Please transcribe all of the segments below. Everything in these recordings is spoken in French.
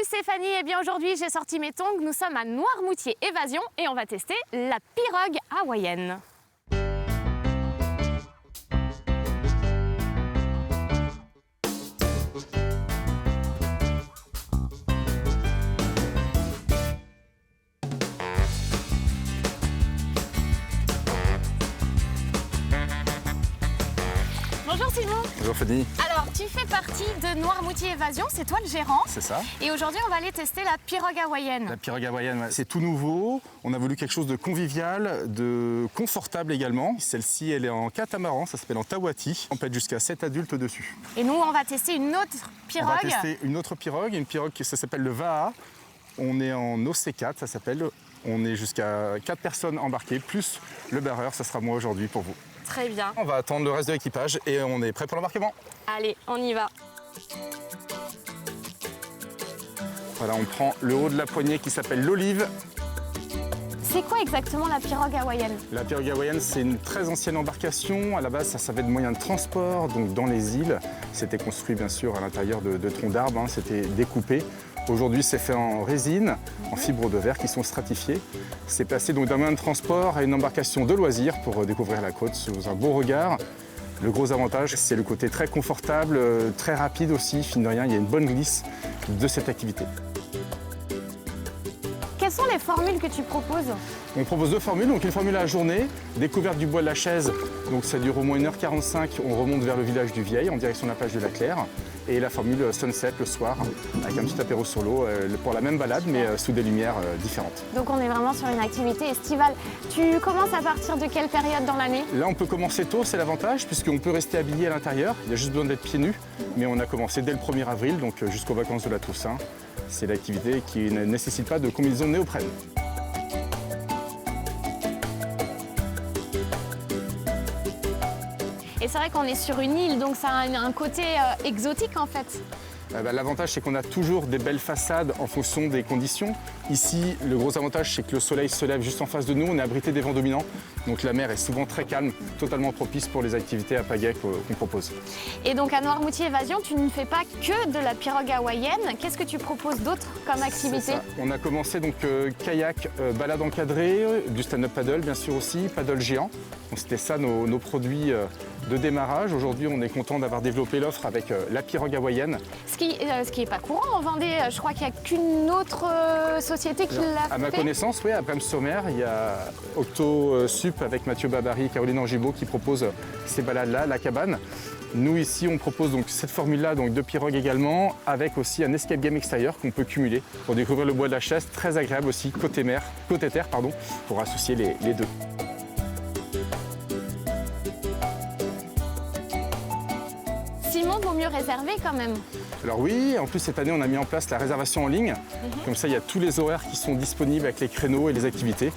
Stéphanie, et bien aujourd'hui j'ai sorti mes tongs, nous sommes à Noirmoutier Évasion et on va tester la pirogue hawaïenne. Bonjour Simon. Bonjour Fanny. Alors tu fais partie de Noirmoutier Évasion, c'est toi le gérant. C'est ça. Et aujourd'hui on va aller tester la pirogue hawaïenne. La pirogue hawaïenne, ouais. C'est tout nouveau. On a voulu quelque chose de convivial, de confortable également. Celle-ci, elle est en catamaran, ça s'appelle en Tawati. On peut être jusqu'à 7 adultes dessus. Et nous on va tester une autre pirogue. On va tester une autre pirogue, ça s'appelle le Va'a. On est en OC4, ça s'appelle. On est jusqu'à 4 personnes embarquées, plus le barreur, ça sera moi aujourd'hui pour vous. Très bien. On va attendre le reste de l'équipage et on est prêt pour l'embarquement. Allez, on y va. Voilà, on prend le haut de la poignée qui s'appelle l'olive. C'est quoi exactement la pirogue hawaïenne? La pirogue hawaïenne, c'est une très ancienne embarcation. À la base, ça servait de moyen de transport, donc dans les îles. C'était construit bien sûr à l'intérieur de troncs d'arbres, hein, c'était découpé. Aujourd'hui, c'est fait en résine, en fibres de verre qui sont stratifiées. C'est passé donc d'un moyen de transport à une embarcation de loisirs pour découvrir la côte sous un beau regard. Le gros avantage, c'est le côté très confortable, très rapide aussi. Fine de rien, il y a une bonne glisse de cette activité. Quelles sont les formules que tu proposes? On propose 2 formules, donc une formule à la journée, découverte du bois de la Chaise, donc ça dure au moins 1h45, on remonte vers le village du Vieil en direction de la plage de la Claire, et la formule Sunset le soir, avec un petit apéro sur l'eau pour la même balade, mais sous des lumières différentes. Donc on est vraiment sur une activité estivale. Tu commences à partir de quelle période dans l'année? Là on peut commencer tôt, c'est l'avantage, puisqu'on peut rester habillé à l'intérieur, il y a juste besoin d'être pieds nus, mais on a commencé dès le 1er avril, donc jusqu'aux vacances de la Toussaint. C'est l'activité qui ne nécessite pas de combinaison néoprène. Et c'est vrai qu'on est sur une île, donc ça a un côté exotique en fait. L'avantage, c'est qu'on a toujours des belles façades en fonction des conditions. Ici, le gros avantage, c'est que le soleil se lève juste en face de nous. On est abrité des vents dominants, donc la mer est souvent très calme, totalement propice pour les activités à pagaie qu'on propose. Et donc à Noirmoutier Évasion, tu ne fais pas que de la pirogue hawaïenne. Qu'est-ce que tu proposes d'autre comme activité? On a commencé donc kayak, balade encadrée, du stand-up paddle bien sûr aussi, paddle géant. C'était ça nos produits de démarrage. Aujourd'hui, on est content d'avoir développé l'offre avec la pirogue hawaïenne. Ce qui n'est pas courant en Vendée, je crois qu'il n'y a qu'une autre société qui l'a fait. À ma connaissance, oui, à Brême-sur-Mer, il y a Octo Sup avec Mathieu Babary et Caroline Angibault qui proposent ces balades-là, la cabane. Nous ici, on propose donc cette formule-là donc de pirogue également, avec aussi un escape game extérieur qu'on peut cumuler pour découvrir le bois de la Chaise, très agréable aussi côté terre, pour associer les deux. Simon, vaut mieux réserver quand même. Alors oui, en plus cette année on a mis en place la réservation en ligne. Comme ça il y a tous les horaires qui sont disponibles avec les créneaux et les activités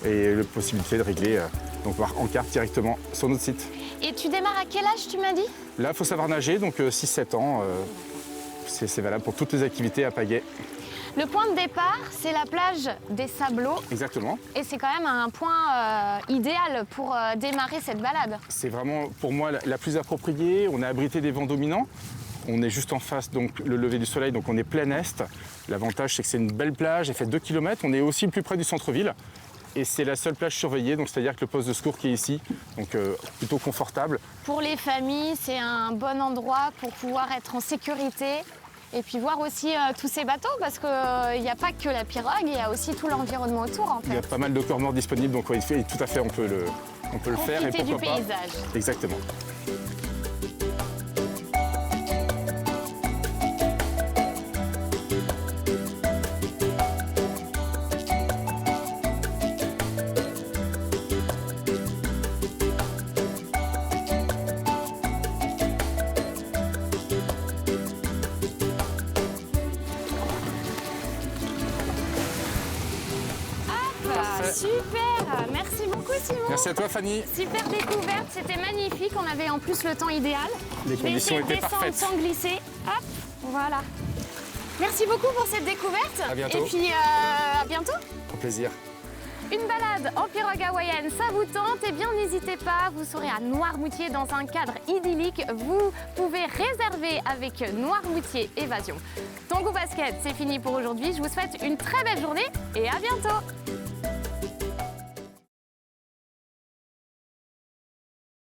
et la possibilité de régler, donc voir en carte directement sur notre site. Et tu démarres à quel âge tu m'as dit? Là il faut savoir nager, donc 6-7 ans, c'est valable pour toutes les activités à pagaie. Le point de départ, c'est la plage des Sablots. Exactement. Et c'est quand même un point idéal pour démarrer cette balade. C'est vraiment pour moi la plus appropriée. On est abrité des vents dominants. On est juste en face, donc le lever du soleil, donc on est plein est. L'avantage, c'est que c'est une belle plage, elle fait 2 km. On est aussi le plus près du centre-ville. Et c'est la seule plage surveillée, donc c'est-à-dire que le poste de secours qui est ici, donc plutôt confortable. Pour les familles, c'est un bon endroit pour pouvoir être en sécurité. Et puis voir aussi tous ces bateaux, parce qu'il n'y a pas que la pirogue, il y a aussi tout l'environnement autour en fait. Il y a pas mal de corps morts disponibles, donc tout à fait, on peut le faire. Et profiter du pourquoi paysage. Pas. Exactement. Super, merci beaucoup Simon. Merci à toi Fanny. Super découverte, c'était magnifique, on avait en plus le temps idéal. Les conditions étaient parfaites. Sans glisser, hop, voilà. Merci beaucoup pour cette découverte. À bientôt. Et puis à bientôt. Au plaisir. Une balade en pirogue hawaïenne, ça vous tente? Eh bien n'hésitez pas, vous serez à Noirmoutier dans un cadre idyllique. Vous pouvez réserver avec Noirmoutier Évasion. Tango Basket, c'est fini pour aujourd'hui. Je vous souhaite une très belle journée et à bientôt.